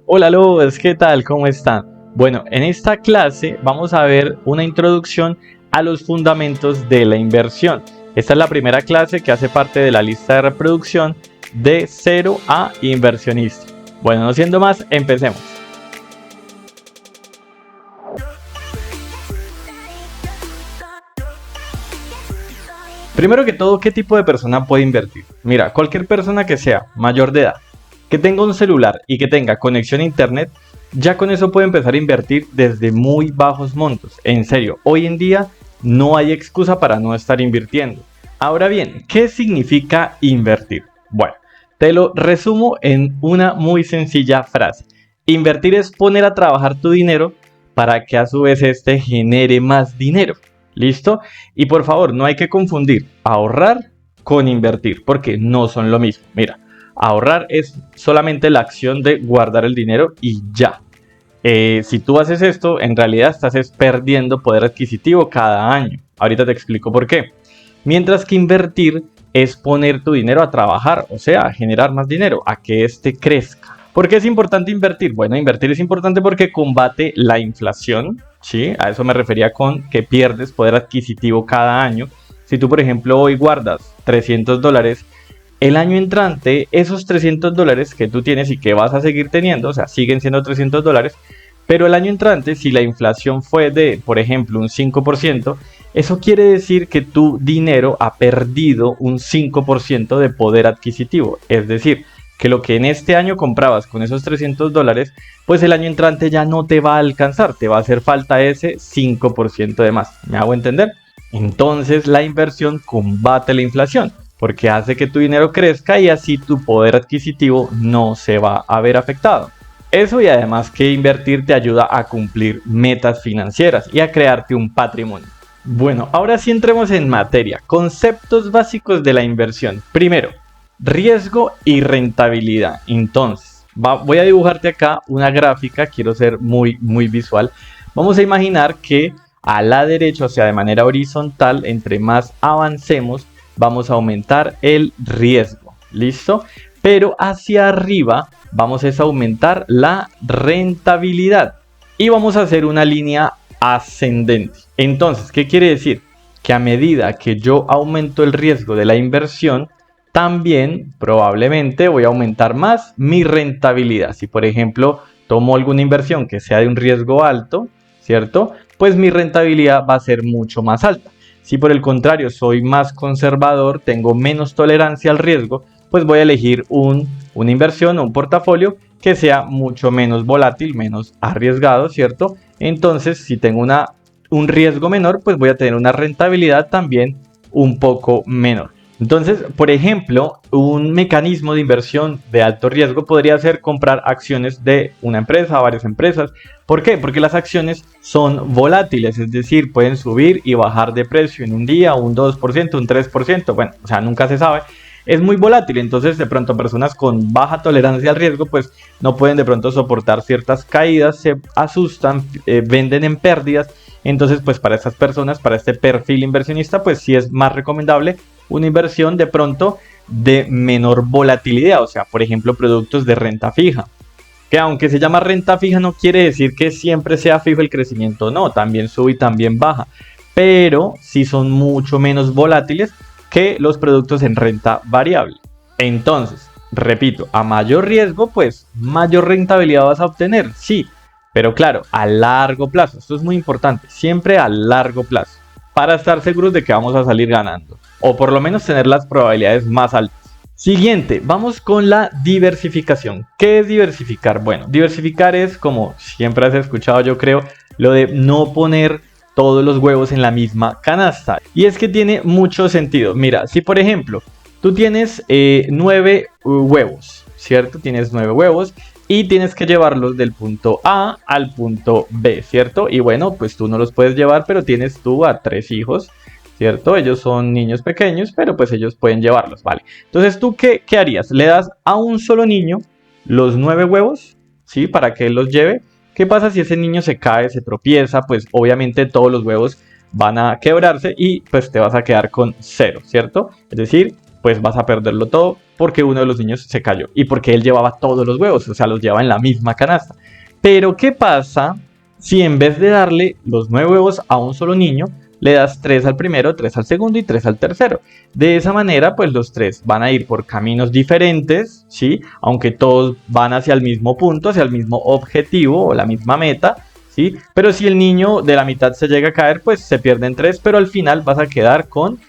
Hola Luz, ¿qué tal? ¿Cómo están? Bueno, en esta clase vamos a ver una introducción a los fundamentos de la inversión. Esta es la primera clase que hace parte de la lista de reproducción de 0 a inversionista. Bueno, no siendo más, empecemos. Primero que todo, ¿qué tipo de persona puede invertir? Mira, cualquier persona que sea mayor de edad, que tenga un celular y que tenga conexión a internet, ya con eso puede empezar a invertir desde muy bajos montos. En serio, hoy en día no hay excusa para no estar invirtiendo. Ahora bien, ¿qué significa invertir? Bueno, te lo resumo en una muy sencilla frase. Invertir es poner a trabajar tu dinero para que a su vez este genere más dinero. ¿Listo? Y por favor, no hay que confundir ahorrar con invertir, porque no son lo mismo. Mira, ahorrar es solamente la acción de guardar el dinero y ya. Si tú haces esto, en realidad estás perdiendo poder adquisitivo cada año. Ahorita te explico por qué. Mientras que invertir es poner tu dinero a trabajar, o sea, a generar más dinero, a que éste crezca. ¿Por qué es importante invertir? Bueno, invertir es importante porque combate la inflación, ¿sí? A eso me refería con que pierdes poder adquisitivo cada año. Si tú, por ejemplo, hoy guardas $300, el año entrante, esos $300 que tú tienes y que vas a seguir teniendo, o sea, siguen siendo $300, pero el año entrante, si la inflación fue de, por ejemplo, un 5%, eso quiere decir que tu dinero ha perdido un 5% de poder adquisitivo. Es decir, que lo que en este año comprabas con esos $300, pues el año entrante ya no te va a alcanzar, te va a hacer falta ese 5% de más. ¿Me hago entender? Entonces la inversión combate la inflación, porque hace que tu dinero crezca y así tu poder adquisitivo no se va a ver afectado. Eso y además que invertir te ayuda a cumplir metas financieras y a crearte un patrimonio. Bueno, ahora sí entremos en materia. Conceptos básicos de la inversión. Primero, riesgo y rentabilidad. Entonces, voy a dibujarte acá una gráfica, quiero ser muy visual. Vamos a imaginar que a la derecha, o sea, de manera horizontal, entre más avancemos, vamos a aumentar el riesgo. ¿Listo? Pero hacia arriba vamos a aumentar la rentabilidad y vamos a hacer una línea ascendente. Entonces, ¿qué quiere decir? Que a medida que yo aumento el riesgo de la inversión, también probablemente voy a aumentar más mi rentabilidad. Si por ejemplo tomo alguna inversión que sea de un riesgo alto, ¿cierto? Pues mi rentabilidad va a ser mucho más alta. Si por el contrario soy más conservador, tengo menos tolerancia al riesgo, pues voy a elegir una inversión o un portafolio que sea mucho menos volátil, menos arriesgado, ¿cierto? Entonces, si tengo un riesgo menor, pues voy a tener una rentabilidad también un poco menor. Entonces, por ejemplo, un mecanismo de inversión de alto riesgo podría ser comprar acciones de una empresa o varias empresas. ¿Por qué? Porque las acciones son volátiles, es decir, pueden subir y bajar de precio en un día, un 2%, un 3%, bueno, o sea, nunca se sabe. Es muy volátil, entonces de pronto personas con baja tolerancia al riesgo pues no pueden de pronto soportar ciertas caídas, se asustan, venden en pérdidas. Entonces pues para estas personas, para este perfil inversionista, pues sí es más recomendable una inversión de pronto de menor volatilidad, o sea, por ejemplo, productos de renta fija. Que aunque se llama renta fija no quiere decir que siempre sea fijo el crecimiento, no, también sube y también baja, pero sí son mucho menos volátiles que los productos en renta variable. Entonces, repito, a mayor riesgo, pues mayor rentabilidad vas a obtener, sí, pero claro, a largo plazo. Esto es muy importante, siempre a largo plazo, para estar seguros de que vamos a salir ganando, o por lo menos tener las probabilidades más altas. Siguiente, vamos con la diversificación. ¿Qué es diversificar? Bueno, diversificar es, como siempre has escuchado yo creo, lo de no poner todos los huevos en la misma canasta. Y es que tiene mucho sentido. Mira, si por ejemplo tú tienes 9 huevos, ¿cierto? Tienes 9 huevos y tienes que llevarlos del punto A al punto B, ¿cierto? Y bueno, pues tú no los puedes llevar, pero tienes tú a 3 hijos, ¿cierto? Ellos son niños pequeños, pero pues ellos pueden llevarlos, ¿vale? Entonces, ¿tú qué harías? Le das a un solo niño los 9 huevos, ¿sí? Para que él los lleve. ¿Qué pasa si ese niño se cae, se tropieza? Pues obviamente todos los huevos van a quebrarse y pues te vas a quedar con 0, ¿cierto? Es decir, pues vas a perderlo todo porque uno de los niños se cayó y porque él llevaba todos los huevos, o sea, los llevaba en la misma canasta. Pero ¿qué pasa si en vez de darle los 9 huevos a un solo niño, le das 3 al primero, 3 al segundo y 3 al tercero? De esa manera, pues los 3 van a ir por caminos diferentes, ¿sí? Aunque todos van hacia el mismo punto, hacia el mismo objetivo o la misma meta, ¿sí? Pero si el niño de la mitad se llega a caer, pues se pierden 3, pero al final vas a quedar con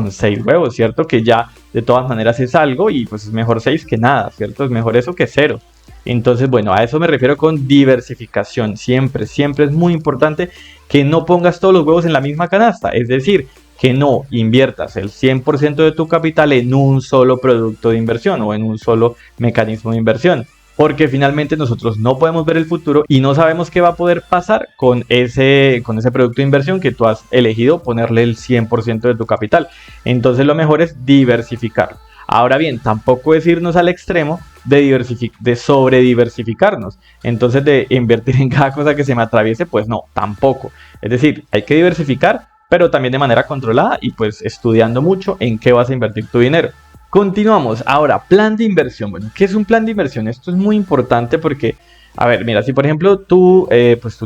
6 huevos, ¿cierto? Que ya de todas maneras es algo y pues es mejor 6 que nada, ¿cierto? Es mejor eso que 0. Entonces, bueno, a eso me refiero con diversificación. Siempre es muy importante que no pongas todos los huevos en la misma canasta. Es decir, que no inviertas el 100% de tu capital en un solo producto de inversión o en un solo mecanismo de inversión. Porque finalmente nosotros no podemos ver el futuro y no sabemos qué va a poder pasar con ese producto de inversión que tú has elegido ponerle el 100% de tu capital. Entonces lo mejor es diversificarlo. Ahora bien, tampoco es irnos al extremo de sobrediversificarnos. Entonces de invertir en cada cosa que se me atraviese, pues no, tampoco. Es decir, hay que diversificar, pero también de manera controlada y pues estudiando mucho en qué vas a invertir tu dinero. Continuamos. Ahora, plan de inversión. Bueno, ¿qué es un plan de inversión? Esto es muy importante porque, a ver, mira, si por ejemplo tú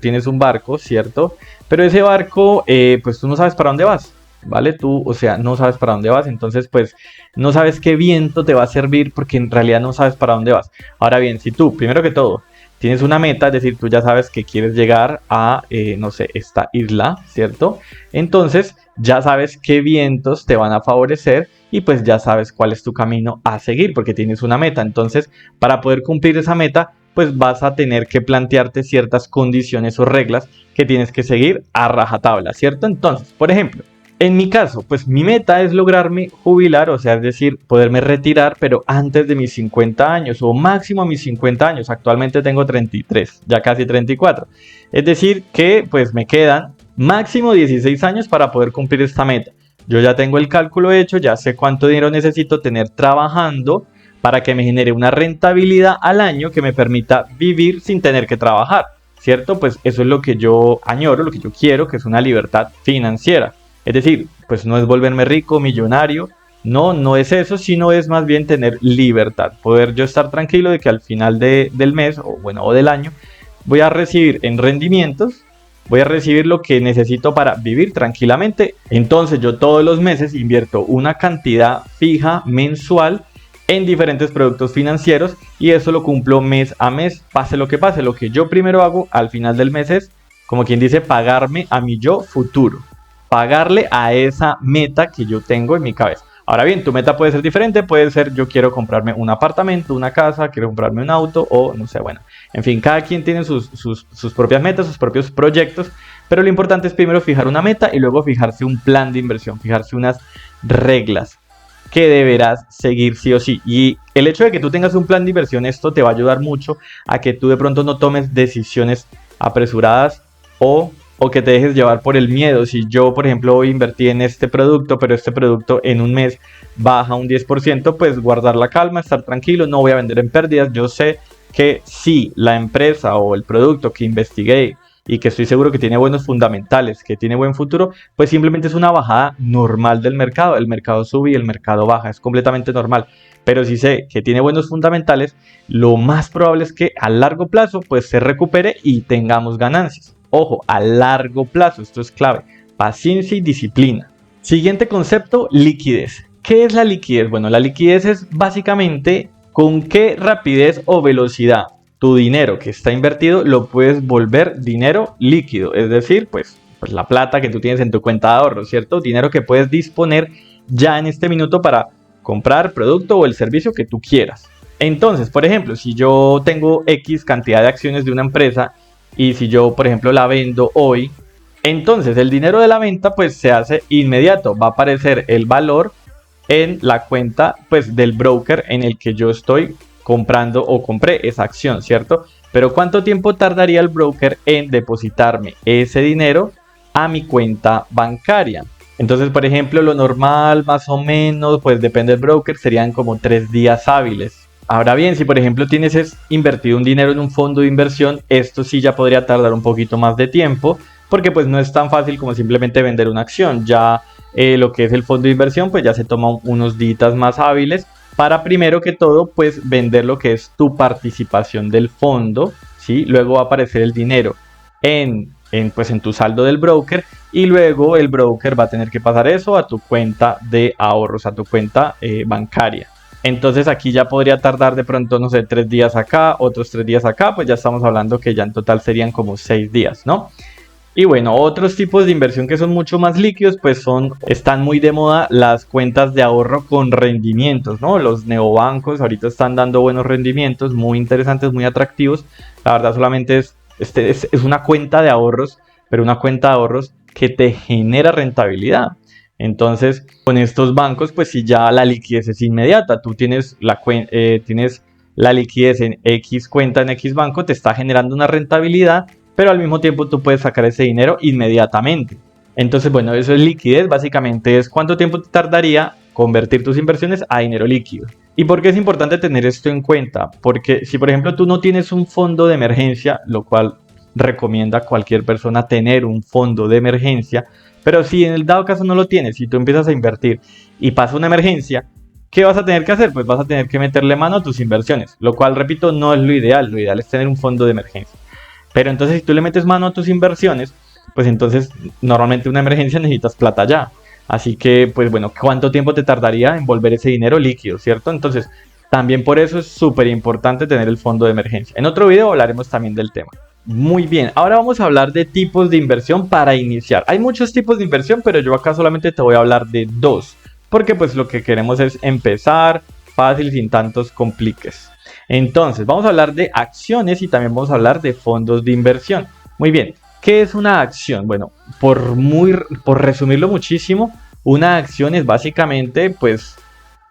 tienes un barco, ¿cierto? Pero ese barco, pues tú no sabes para dónde vas, ¿vale? Tú, o sea, no sabes para dónde vas, entonces pues no sabes qué viento te va a servir porque en realidad no sabes para dónde vas. Ahora bien, si tú, primero que todo, tienes una meta, es decir, tú ya sabes que quieres llegar a, no sé, esta isla, ¿cierto? Entonces ya sabes qué vientos te van a favorecer y pues ya sabes cuál es tu camino a seguir porque tienes una meta. Entonces, para poder cumplir esa meta, pues vas a tener que plantearte ciertas condiciones o reglas que tienes que seguir a rajatabla, ¿cierto? Entonces, por ejemplo, en mi caso, pues mi meta es lograrme jubilar, o sea, es decir, poderme retirar, pero antes de mis 50 años o máximo a mis 50 años. Actualmente tengo 33, ya casi 34. Es decir, que pues me quedan máximo 16 años para poder cumplir esta meta. Yo ya tengo el cálculo hecho, ya sé cuánto dinero necesito tener trabajando para que me genere una rentabilidad al año que me permita vivir sin tener que trabajar, ¿cierto? Pues eso es lo que yo añoro, lo que yo quiero, que es una libertad financiera. Es decir, pues no es volverme rico, millonario, no es eso, sino es más bien tener libertad, poder yo estar tranquilo de que al final del mes o del año voy a recibir en rendimientos, voy a recibir lo que necesito para vivir tranquilamente. Entonces yo todos los meses invierto una cantidad fija mensual en diferentes productos financieros y eso lo cumplo mes a mes, pase lo que pase. Lo que yo primero hago al final del mes es, como quien dice, pagarme a mi yo futuro, pagarle a esa meta que yo tengo en mi cabeza. Ahora bien, tu meta puede ser diferente, puede ser yo quiero comprarme un apartamento, una casa, quiero comprarme un auto o no sé, bueno. En fin, cada quien tiene sus propias metas, sus propios proyectos, pero lo importante es primero fijar una meta y luego fijarse un plan de inversión, fijarse unas reglas que deberás seguir sí o sí. Y el hecho de que tú tengas un plan de inversión, esto te va a ayudar mucho a que tú de pronto no tomes decisiones apresuradas o que te dejes llevar por el miedo. Si yo, por ejemplo, hoy invertí en este producto, pero este producto en un mes baja un 10%, pues guardar la calma, estar tranquilo, no voy a vender en pérdidas. Yo sé que si la empresa o el producto que investigué y que estoy seguro que tiene buenos fundamentales, que tiene buen futuro, pues simplemente es una bajada normal del mercado. El mercado sube y el mercado baja, es completamente normal. Pero si sé que tiene buenos fundamentales, lo más probable es que a largo plazo pues se recupere y tengamos ganancias. Ojo, a largo plazo, esto es clave, paciencia y disciplina. Siguiente concepto, liquidez. ¿Qué es la liquidez? Bueno, la liquidez es básicamente con qué rapidez o velocidad tu dinero que está invertido lo puedes volver dinero líquido. Es decir, pues la plata que tú tienes en tu cuenta de ahorro, ¿cierto? Dinero que puedes disponer ya en este minuto para comprar producto o el servicio que tú quieras. Entonces, por ejemplo, si yo tengo X cantidad de acciones de una empresa y si yo, por ejemplo, la vendo hoy, entonces el dinero de la venta pues se hace inmediato. Va a aparecer el valor en la cuenta pues del broker en el que yo estoy comprando o compré esa acción, ¿cierto? Pero ¿cuánto tiempo tardaría el broker en depositarme ese dinero a mi cuenta bancaria? Entonces, por ejemplo, lo normal más o menos, pues depende del broker, serían como 3 días hábiles. Ahora bien, si por ejemplo tienes invertido un dinero en un fondo de inversión, esto sí ya podría tardar un poquito más de tiempo, porque pues no es tan fácil como simplemente vender una acción. Ya lo que es el fondo de inversión, pues ya se toma unos días más hábiles para primero que todo pues vender lo que es tu participación del fondo, ¿sí? Luego va a aparecer el dinero pues en tu saldo del broker, y luego el broker va a tener que pasar eso a tu cuenta de ahorros, a tu cuenta bancaria. Entonces aquí ya podría tardar de pronto, no sé, 3 días acá, otros 3 días acá, pues ya estamos hablando que ya en total serían como 6 días, ¿no? Y bueno, otros tipos de inversión que son mucho más líquidos, pues están muy de moda las cuentas de ahorro con rendimientos, ¿no? Los neobancos ahorita están dando buenos rendimientos, muy interesantes, muy atractivos. La verdad solamente es una cuenta de ahorros, pero una cuenta de ahorros que te genera rentabilidad. Entonces, con estos bancos, pues si ya la liquidez es inmediata, tú tienes la liquidez en X cuenta en X banco, te está generando una rentabilidad, pero al mismo tiempo tú puedes sacar ese dinero inmediatamente. Entonces, bueno, eso es liquidez, básicamente es cuánto tiempo te tardaría convertir tus inversiones a dinero líquido. ¿Y por qué es importante tener esto en cuenta? Porque si por ejemplo tú no tienes un fondo de emergencia, lo cual recomienda a cualquier persona tener un fondo de emergencia, pero si en el dado caso no lo tienes, si tú empiezas a invertir y pasa una emergencia, ¿qué vas a tener que hacer? Pues vas a tener que meterle mano a tus inversiones, lo cual, repito, no es lo ideal es tener un fondo de emergencia. Pero entonces si tú le metes mano a tus inversiones, pues entonces normalmente una emergencia necesitas plata ya. Así que, pues bueno, ¿cuánto tiempo te tardaría en volver ese dinero líquido, cierto? Entonces, también por eso es súper importante tener el fondo de emergencia. En otro video hablaremos también del tema. Muy bien, ahora vamos a hablar de tipos de inversión para iniciar. Hay muchos tipos de inversión, pero yo acá solamente te voy a hablar de 2. Porque pues lo que queremos es empezar fácil, sin tantos compliques. Entonces, vamos a hablar de acciones y también vamos a hablar de fondos de inversión. Muy bien, ¿qué es una acción? Bueno, por resumirlo muchísimo, una acción es básicamente pues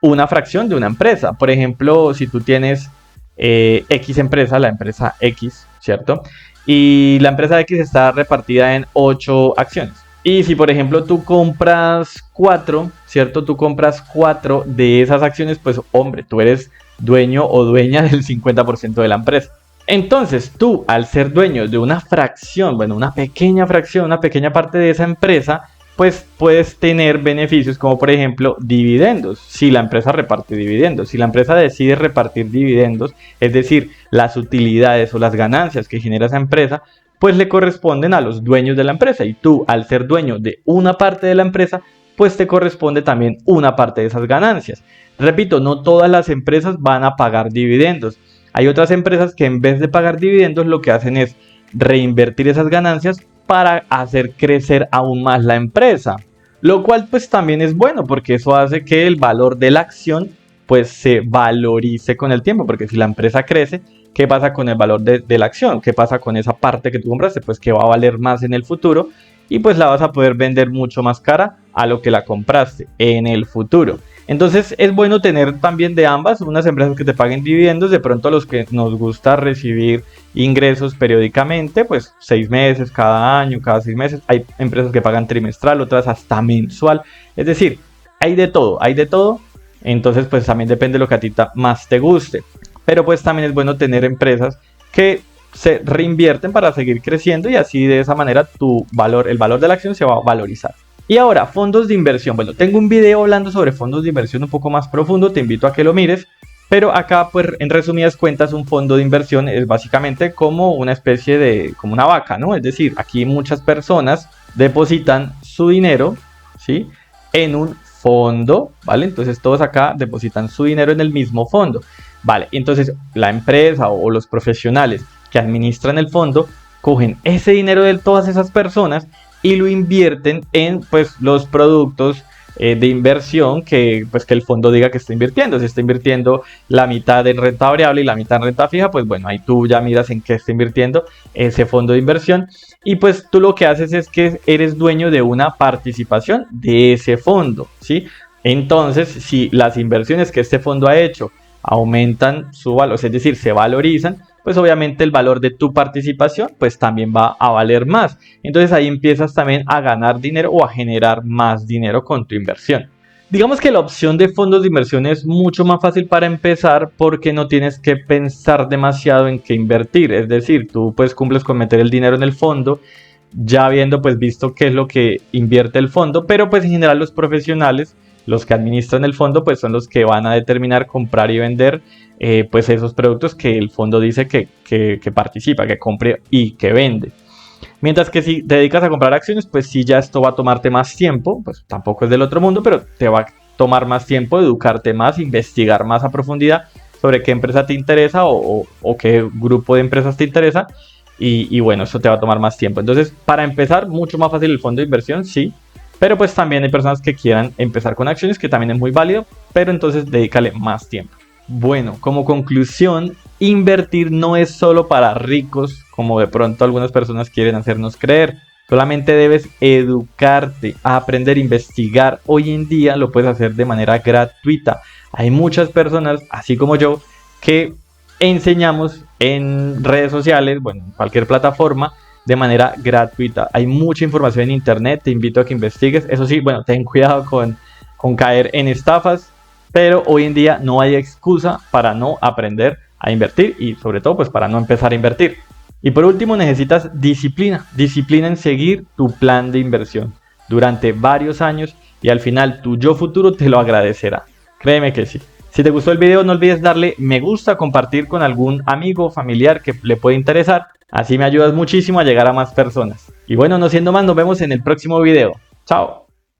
una fracción de una empresa. Por ejemplo, si tú tienes X empresa, la empresa X, ¿cierto? Y la empresa X está repartida en 8 acciones. Y si por ejemplo tú compras 4, ¿cierto? Tú compras 4 de esas acciones, pues hombre, tú eres dueño o dueña del 50% de la empresa. Entonces tú, al ser dueño de una fracción, bueno, una pequeña fracción, una pequeña parte de esa empresa, pues puedes tener beneficios como por ejemplo dividendos, si la empresa reparte dividendos. Si la empresa decide repartir dividendos, es decir, las utilidades o las ganancias que genera esa empresa, pues le corresponden a los dueños de la empresa. Y tú, al ser dueño de una parte de la empresa, pues te corresponde también una parte de esas ganancias. Repito, no todas las empresas van a pagar dividendos. Hay otras empresas que en vez de pagar dividendos lo que hacen es reinvertir esas ganancias para hacer crecer aún más la empresa, lo cual pues también es bueno porque eso hace que el valor de la acción pues se valorice con el tiempo, porque si la empresa crece, ¿qué pasa con el valor de la acción? ¿Qué pasa con esa parte que tú compraste? Pues que va a valer más en el futuro y pues la vas a poder vender mucho más cara a lo que la compraste en el futuro. Entonces es bueno tener también de ambas, unas empresas que te paguen dividendos, de pronto a los que nos gusta recibir ingresos periódicamente, pues 6 meses, cada año, cada 6 meses. Hay empresas que pagan trimestral, otras hasta mensual. Es decir, hay de todo, hay de todo. Entonces pues también depende de lo que a ti más te guste. Pero pues también es bueno tener empresas que se reinvierten para seguir creciendo y así de esa manera el valor de la acción se va a valorizar. Y ahora, fondos de inversión. Bueno, tengo un video hablando sobre fondos de inversión un poco más profundo, te invito a que lo mires. Pero acá, pues, en resumidas cuentas, un fondo de inversión es básicamente como una especie de, como una vaca, ¿no? Es decir, aquí muchas personas depositan su dinero, ¿sí? En un fondo, ¿vale? Entonces todos acá depositan su dinero en el mismo fondo, ¿vale? Entonces la empresa o los profesionales que administran el fondo cogen ese dinero de todas esas personas y lo invierten en pues los productos de inversión que el fondo diga que está invirtiendo. Si está invirtiendo la mitad en renta variable y la mitad en renta fija, pues bueno, ahí tú ya miras en qué está invirtiendo ese fondo de inversión y pues tú lo que haces es que eres dueño de una participación de ese fondo, ¿sí? Entonces, si las inversiones que este fondo ha hecho aumentan su valor, es decir, se valorizan, pues obviamente el valor de tu participación pues también va a valer más. Entonces ahí empiezas también a ganar dinero o a generar más dinero con tu inversión. Digamos que la opción de fondos de inversión es mucho más fácil para empezar porque no tienes que pensar demasiado en qué invertir. Es decir, tú pues cumples con meter el dinero en el fondo ya habiendo pues visto qué es lo que invierte el fondo, pero pues en general los profesionales, los que administran el fondo, pues son los que van a determinar comprar y vender pues esos productos que el fondo dice que participa, que compre y que vende. Mientras que si te dedicas a comprar acciones, pues sí, ya esto va a tomarte más tiempo, pues tampoco es del otro mundo, pero te va a tomar más tiempo, educarte más, investigar más a profundidad sobre qué empresa te interesa o qué grupo de empresas te interesa. Y bueno, eso te va a tomar más tiempo. Entonces, para empezar, mucho más fácil el fondo de inversión, sí. Pero pues también hay personas que quieran empezar con acciones, que también es muy válido, pero entonces dedícale más tiempo. Bueno, como conclusión, invertir no es solo para ricos, como de pronto algunas personas quieren hacernos creer. Solamente debes educarte, aprender, investigar. Hoy en día lo puedes hacer de manera gratuita. Hay muchas personas, así como yo, que enseñamos en redes sociales, bueno, en cualquier plataforma, de manera gratuita. Hay mucha información en internet, te invito a que investigues. Eso sí, bueno, ten cuidado con caer en estafas, pero hoy en día no hay excusa para no aprender a invertir y sobre todo pues para no empezar a invertir. Y por último necesitas disciplina, disciplina en seguir tu plan de inversión durante varios años y al final tu yo futuro te lo agradecerá. Créeme que sí. Si te gustó el video no olvides darle me gusta, compartir con algún amigo o familiar que le pueda interesar. Así me ayudas muchísimo a llegar a más personas. Y bueno, no siendo más, nos vemos en el próximo video. Chao.